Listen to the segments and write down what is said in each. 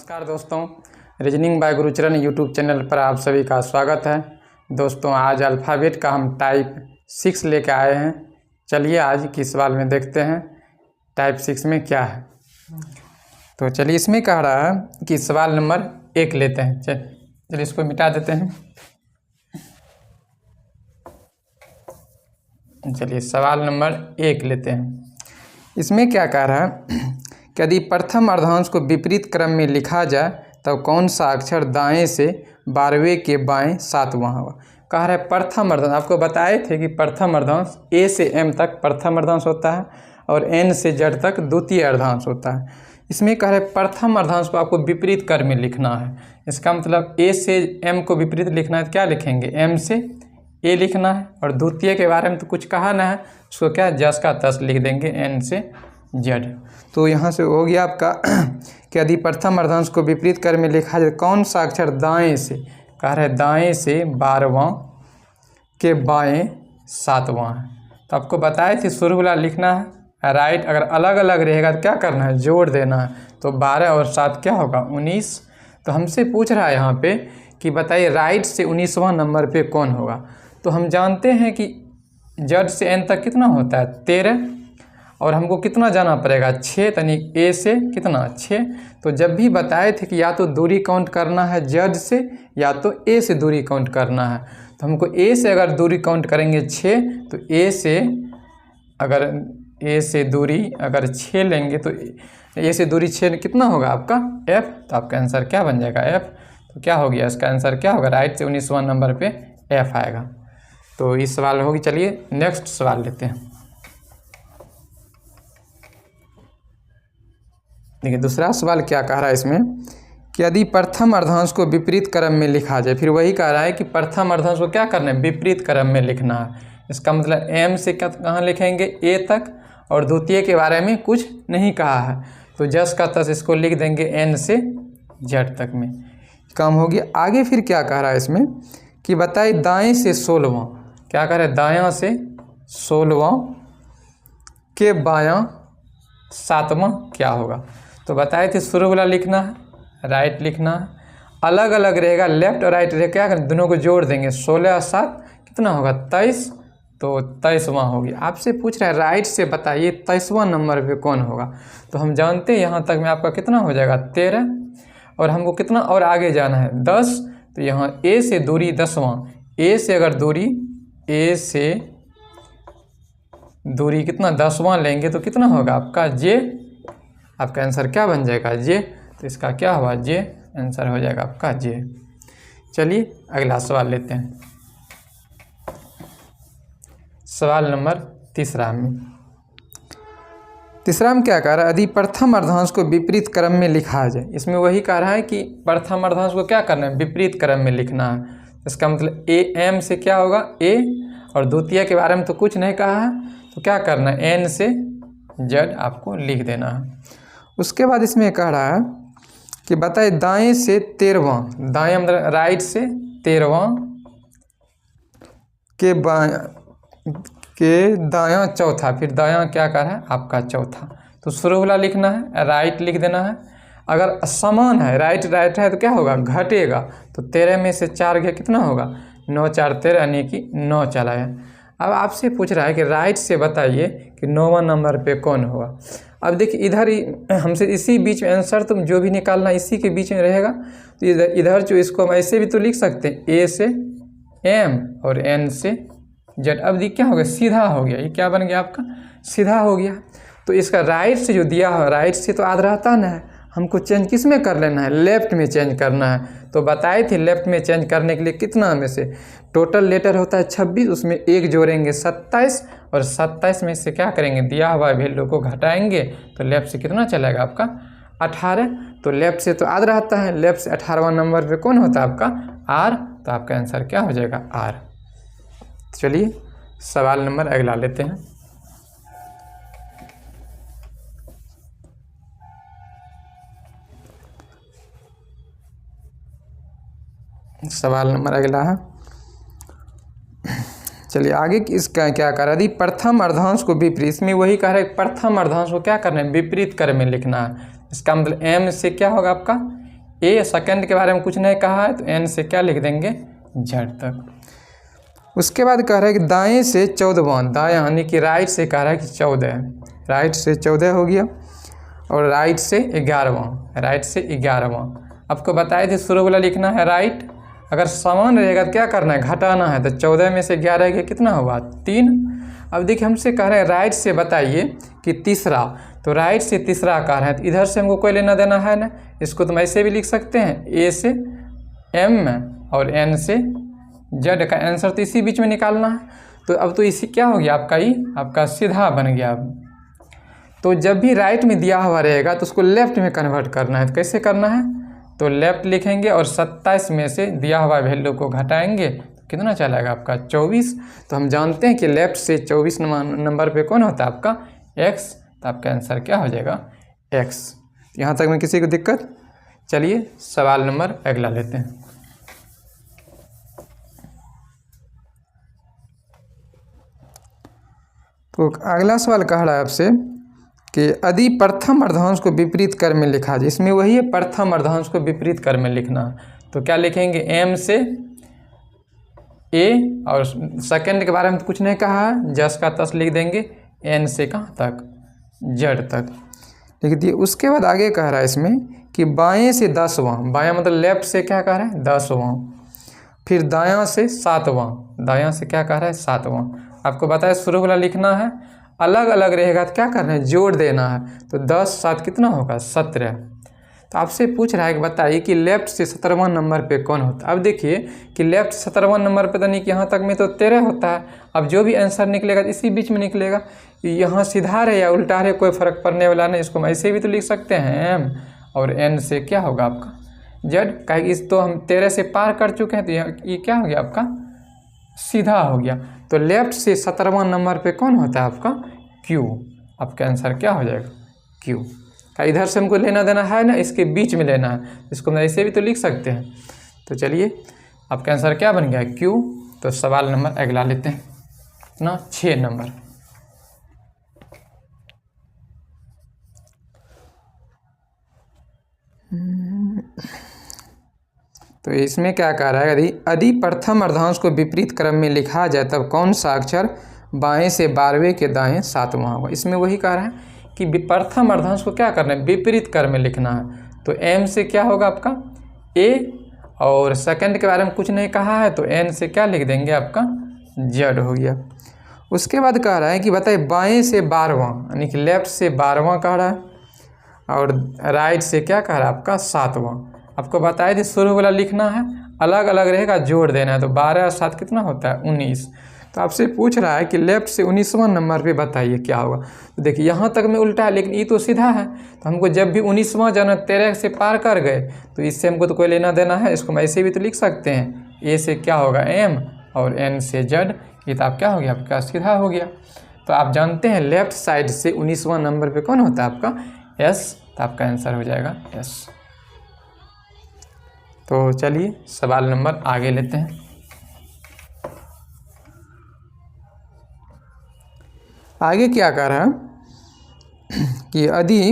नमस्कार दोस्तों, reasoning by Gurucharan YouTube channel पर आप सभी का स्वागत है। दोस्तों आज अल्फ़ाबेट का हम टाइप 6 लेकर आए हैं। चलिए आज की सवाल में देखते हैं टाइप 6 में क्या है। तो चलिए इसमें कह रहा है कि सवाल नंबर 1 लेते हैं। चलिए इसको मिटा देते हैं। चलिए सवाल नंबर 1 लेते हैं। इसमें क्या कह रहा है कि यदि प्रथम अर्धांश को विपरीत क्रम में लिखा जाए तब कौन सा अक्षर दाएं से 12वें के बाएं 7वां होगा। कह रहा है प्रथम अर्धांश। आपको बताए थे कि प्रथम अर्धांश ए से एम तक प्रथम अर्धांश होता है और एन से जेड तक द्वितीय अर्धांश होता है। इसमें कह रहे प्रथम अर्धांश को आपको विपरीत क्रम में लिखना है। इसका मतलब ए से एम को विपरीत लिखना है तो क्या लिखेंगे, एम से ए लिखना है। और द्वितीय के बारे में तो कुछ कहा ना है, उसको क्या जस का तस लिख देंगे, एन से जेड। तो यहाँ से हो गया आपका कि यदि प्रथम अर्धांश को विपरीत क्रम में लिखा जाए कौन सा अक्षर दाएं से, कह रहे दाएं से 12वां के बाएं 7वां है। तो आपको बताए थे शुरू वाला लिखना है राइट। अगर अलग अलग रहेगा तो क्या करना है, जोड़ देना है। तो 12 और 7 क्या होगा, 19। तो हमसे पूछ रहा है यहाँ पे कि बताइए राइट से 19वां नंबर पे कौन होगा। तो हम जानते हैं कि जेड से एन तक कितना होता है, 13। और हमको कितना जाना पड़ेगा, 6। यानी ए से कितना, 6। तो जब भी बताए थे कि या तो दूरी काउंट करना है जेड से या तो ए से दूरी काउंट करना है। तो हमको ए से अगर दूरी काउंट करेंगे 6, तो ए से दूरी अगर 6 लेंगे तो ए से दूरी 6 कितना होगा आपका, एफ। तो आपका आंसर क्या बन जाएगा, एफ। तो क्या हो गया, इसका आंसर क्या होगा, राइट से 19वां नंबर पे एफ आएगा। तो इस सवाल होगी। चलिए नेक्स्ट सवाल लेते हैं। देखिए दूसरा सवाल क्या कह रहा है इसमें कि यदि प्रथम अर्धांश को विपरीत क्रम में लिखा जाए। फिर वही कह रहा है कि प्रथम अर्धांश को क्या करना है, विपरीत क्रम में लिखना है। इसका मतलब एम से क्या कहाँ लिखेंगे, ए तक। और द्वितीय के बारे में कुछ नहीं कहा है, तो जस का तस इसको लिख देंगे एन से जेड तक में काम हो गया। आगे फिर क्या कह रहा है इसमें कि बताइए दाएँ से 16वां, क्या कह रहे हैं, दायाँ से 16वां के बायां 7वां क्या होगा। तो बताए थे शुरू वाला लिखना है, राइट लिखना है। अलग अलग रहेगा, लेफ्ट और राइट रहेगा, क्या करें, दोनों को जोड़ देंगे। 16 और 7 कितना होगा, 23। तो 23वां होगी। आपसे पूछ रहा है राइट से बताइए 23वां नंबर पे कौन होगा। तो हम जानते हैं यहाँ तक में आपका कितना हो जाएगा, 13। और हमको कितना और आगे जाना है, 10। तो यहाँ ए से दूरी 10वां, ए से अगर दूरी, ए से दूरी कितना 10वां लेंगे तो कितना होगा आपका, जे। आपका आंसर क्या बन जाएगा, जे। तो इसका क्या हुआ, जे। आंसर हो जाएगा आपका जे। चलिए अगला सवाल लेते हैं। सवाल नंबर तीसरा में क्या कह रहा है, यदि प्रथम अर्धांश को विपरीत क्रम में लिखा जाए। इसमें वही कह रहा है कि प्रथम अर्धांश को क्या करना है, विपरीत क्रम में लिखना है। इसका मतलब ए एम से क्या होगा, ए। और द्वितीय के बारे में तो कुछ नहीं कहा है, तो क्या करना है, एन से जेड आपको लिख देना है। उसके बाद इसमें कह रहा है कि बताइए दाएं से 13वां, दाएं मतलब राइट से 13वां के दायां चौथा। फिर दायां क्या कर रहा है आपका चौथा। तो शुरू वाला लिखना है, राइट लिख देना है। अगर समान है, राइट राइट है तो क्या होगा, घटेगा। तो 13 में से 4 गया कितना होगा, 9 4 13 यानी कि 9 चला है। अब आपसे पूछ रहा है कि राइट से बताइए कि 9वां नंबर पे कौन होगा। अब देखिए इधर ही हमसे इसी बीच में आंसर तुम जो भी निकालना इसी के बीच में रहेगा। तो इधर जो इसको हम ऐसे भी तो लिख सकते हैं, ए से एम और एन से जेड। अब देखिए क्या हो गया, सीधा हो गया। ये क्या बन गया आपका, सीधा हो गया। तो इसका राइट से जो दिया है, राइट से तो याद रहता ना है, हमको चेंज किस में कर लेना है, लेफ्ट में चेंज करना है। तो बताए थे लेफ्ट में चेंज करने के लिए कितना में से टोटल लेटर होता है 26, उसमें 1 जोड़ेंगे 27। और 27 में से क्या करेंगे, दिया हुआ वैल्यू को घटाएंगे तो लेफ्ट से कितना चलेगा आपका, 18। तो लेफ्ट से तो याद रहता है, लेफ्ट से 18वां नंबर पे कौन होता है आपका, आर। तो आपका आंसर क्या हो जाएगा, आर। चलिए सवाल नंबर अगला लेते हैं। सवाल नंबर अगला है, चलिए आगे इसका क्या कर रहा है, यदि प्रथम अर्धांश को विपरीत, इसमें वही कह रहा है प्रथम अर्धांश को क्या करना है, विपरीत क्रम में लिखना है। इसका मतलब एम से क्या होगा आपका, ए सेकंड के बारे में कुछ नहीं कहा है तो एन से क्या लिख देंगे, जेड तक। उसके बाद कह रहा है कि दाएं से 14वां, दाएं यानी कि राइट से कह रहा है कि 14, राइट से 14 हो गया, और राइट से 11वां, राइट से 11वां। आपको बताए थे शुरू वाला लिखना है राइट, अगर समान रहेगा तो क्या करना है, घटाना है, तो 14 में से 11 गया कितना हुआ, 3। अब देखिए हमसे कह रहे हैं राइट से बताइए कि तीसरा, तो राइट से तीसरा आकार है, तो इधर से हमको कोई लेना देना है ना, इसको तो हम ऐसे भी लिख सकते हैं, ए से एम और एन से जेड का आंसर तो इसी बीच में निकालना है। तो अब तो इसी क्या हो गया आपका, ये आपका सीधा बन गया। अब तो जब भी राइट में दिया हुआ रहेगा तो उसको लेफ्ट में कन्वर्ट करना है, तो कैसे करना है, तो लेफ्ट लिखेंगे और 27 में से दिया हुआ वैल्यू को घटाएंगे, तो कितना चलेगा आपका 24। तो हम जानते हैं कि लेफ्ट से 24 नंबर पे कौन होता है आपका एक्स, तो आपका आंसर क्या हो जाएगा एक्स। यहाँ तक में किसी को दिक्कत, चलिए सवाल नंबर अगला लेते हैं। तो अगला सवाल कह रहा है आपसे कि यदि प्रथम अर्धांश को विपरीत क्रम में लिखा जाए, इसमें वही है प्रथम अर्धांश को विपरीत क्रम में लिखना है, तो क्या लिखेंगे, एम से ए, और सेकंड के बारे में तो कुछ नहीं कहा है, जस का तस लिख देंगे, एन से कहाँ तक, जेड तक लिख दिए। उसके बाद आगे कह रहा है इसमें कि बाएं से 10वां, बायां मतलब लेफ्ट से क्या कह रहा है 10वां, फिर दायां से 7वां, दायां से क्या कह रहा है 7वां। आपको बताया शुरू वाला लिखना है, अलग अलग रहेगा तो क्या करना है, जोड़ देना है, तो 10 7 कितना होगा 17। तो आपसे पूछ रहा है कि बताइए कि लेफ्ट से 17वां नंबर पे कौन होता है। अब देखिए कि लेफ्ट 17वां नंबर पे तो नहीं, कि यहाँ तक में तो 13 होता है। अब जो भी आंसर निकलेगा इसी बीच में निकलेगा, यहाँ सीधा रहे या उल्टा रहे कोई फर्क पड़ने वाला नहीं, इसको हम ऐसे भी तो लिख सकते हैं एम, और एन से क्या होगा आपका जेड, कहे इस तो हम 13 से पार कर चुके हैं, तो ये क्या हो गया आपका सीधा हो गया। तो लेफ्ट से 17वां नंबर पे कौन होता है आपका क्यू, आपका आंसर क्या हो जाएगा क्यू। का इधर से हमको लेना देना है ना, इसके बीच में लेना है, इसको हम ऐसे भी तो लिख सकते हैं। तो चलिए आपका आंसर क्या बन गया क्यू। तो सवाल नंबर अगला लेते हैं ना, 6 नंबर। तो इसमें क्या कह रहा है, यदि प्रथम अर्धांश को विपरीत क्रम में लिखा जाए तब कौन सा अक्षर बाएं से 12वें के दाएं 7वां होगा। इसमें वही कह रहा है कि प्रथम अर्धांश को क्या करना है, विपरीत क्रम में लिखना है। तो एम से क्या होगा आपका ए, और सेकंड के बारे में कुछ नहीं कहा है, तो एन से क्या लिख देंगे आपका जेड हो गया। उसके बाद कह रहा है कि बताइए बाएं से 12वां, यानी कि लेफ्ट से 12वां कह रहा है, और राइट से क्या कह रहा है आपका 7वां। आपको बताया थी शुरू वाला लिखना है, अलग अलग रहेगा जोड़ देना है, तो 12 और 7 कितना होता है 19। तो आपसे पूछ रहा है कि लेफ्ट से 19वां नंबर पे बताइए क्या होगा। तो देखिए यहाँ तक में उल्टा है, लेकिन ये तो सीधा है, तो हमको जब भी 19वां जाना 13 से पार कर गए, तो इससे हमको तो कोई लेना देना है, इसको हम ऐसे भी तो लिख सकते हैं, ए से क्या होगा एम और एन से जेड, ये तो आप क्या हो गया आपका सीधा हो गया। तो आप जानते हैं लेफ्ट साइड से 19वां नंबर पर कौन होता है आपका एस, तो आपका आंसर हो जाएगा एस। तो चलिए सवाल नंबर आगे लेते हैं। आगे क्या कह रहा है कि यदि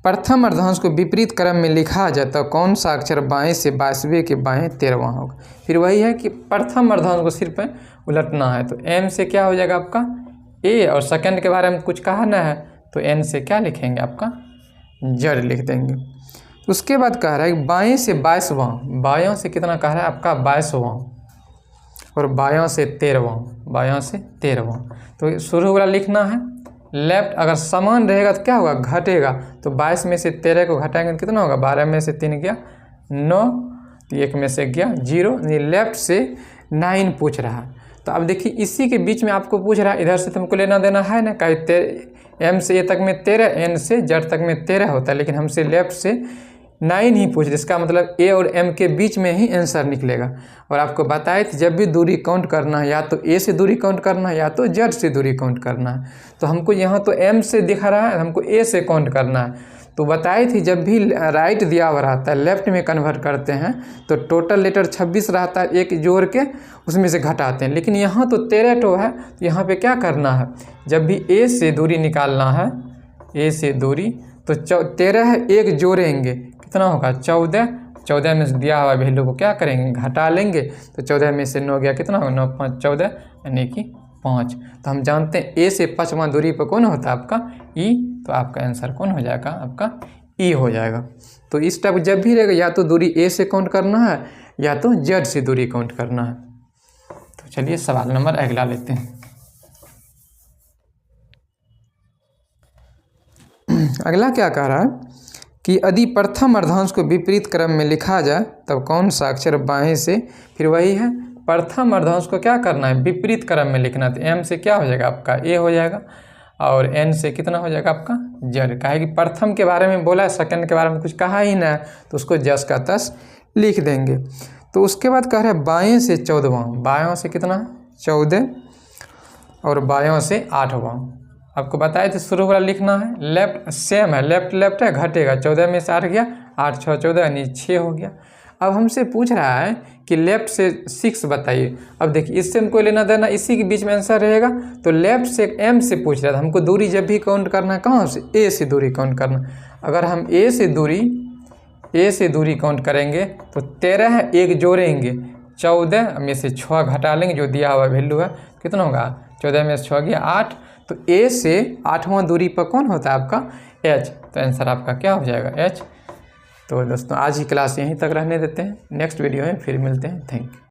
प्रथम अर्धांश को विपरीत क्रम में लिखा जाए तो कौन सा अक्षर बाएं से 22वें के बाएं 13वां होगा। फिर वही है कि प्रथम अर्धांश को सिर्फ उलटना है, तो एम से क्या हो जाएगा आपका ए, और सेकंड के बारे में कुछ कहा ना है, तो एन से क्या लिखेंगे आपका जेड लिख देंगे। उसके बाद कह रहा है कि बाएं से 22वां, बायां से कितना कह रहा है आपका 22वां, और बायां से 13वां, बायां से 13वां। तो शुरू वाला लिखना है, लेफ्ट अगर समान रहेगा तो क्या होगा घटेगा, तो 22 में से 13 को घटाएंगे तो कितना होगा, 12 में से 3 गया 9, 1 में से गया 0, लेफ्ट से 9 पूछ रहा है। तो अब देखिए इसी के बीच में आपको पूछ रहा है, इधर से तुमको लेना देना है ना, कहीं एम से ए तक में 13, एन से जेड तक में 13 होता है, लेकिन हमसे लेफ्ट से 9 ही पूछ, इसका मतलब ए और एम के बीच में ही आंसर निकलेगा। और आपको बताए थे जब भी दूरी काउंट करना है, या तो ए से दूरी काउंट करना है या तो जेड से दूरी काउंट करना है। तो हमको यहाँ तो एम से दिखा रहा है, हमको ए से काउंट करना है। तो बताई थी जब भी राइट दिया हुआ रहता है लेफ्ट में कन्वर्ट करते हैं तो टोटल लेटर 26 रहता है, एक जोड़ के उसमें से घटाते हैं, लेकिन यहाँ तो 13 टो है, तो यहाँ पे क्या करना है, जब भी ए से दूरी निकालना है, ए से दूरी, तो 13 एक जोड़ेंगे कितना होगा 14। 14 में से दिया हुआ वैल्यू को क्या करेंगे घटा लेंगे, तो 14 में से 9 गया कितना होगा 9 5 14 यानी कि 5। तो हम जानते हैं ए से 5वां दूरी पर कौन होता है आपका ई, तो आपका आंसर कौन हो जाएगा आपका ई हो जाएगा। तो इस टाइप जब भी रहेगा या तो दूरी ए से काउंट करना है या तो जेड से दूरी काउंट करना है। तो चलिए सवाल नंबर अगला लेते हैं। अगला क्या कह रहा है कि यदि प्रथम अर्धांश को विपरीत क्रम में लिखा जाए तब कौन सा अक्षर बाएं से, फिर वही है प्रथम अर्धांश को क्या करना है विपरीत क्रम में लिखना। तो एम से क्या हो जाएगा आपका ए हो जाएगा और एन से कितना हो जाएगा आपका जेड। कहा कि प्रथम के बारे में बोला है, सेकंड के बारे में कुछ कहा ही ना, तो उसको जस का तस लिख देंगे। तो उसके बाद कह रहे हैं बाएँ से 14वां, बायों से कितना 14 और बायों से 8वां। आपको बताए थे शुरू वाला लिखना है, लेफ्ट सेम है, लेफ्ट लेफ्ट है घटेगा, 14 में से 8 गया 8 6 14 यानी 6 हो गया। अब हमसे पूछ रहा है कि लेफ्ट से 6 बताइए। अब देखिए इससे हमको लेना देना इसी के बीच में आंसर रहेगा। तो लेफ्ट से एम से पूछ रहा था, हमको दूरी जब भी काउंट करना कहाँ से ए से दूरी काउंट करना। अगर हम ए से दूरी काउंट करेंगे तो 13 एक जोड़ेंगे 14 में से 6 घटा लेंगे, जो दिया हुआ वैल्यू है कितना होगा 14 में से 6 गया 8। तो ए से 8वां दूरी पर कौन होता है आपका एच। तो आंसर आपका क्या हो जाएगा एच। तो दोस्तों आज की क्लास यहीं तक रहने देते हैं, नेक्स्ट वीडियो में फिर मिलते हैं। Thank you.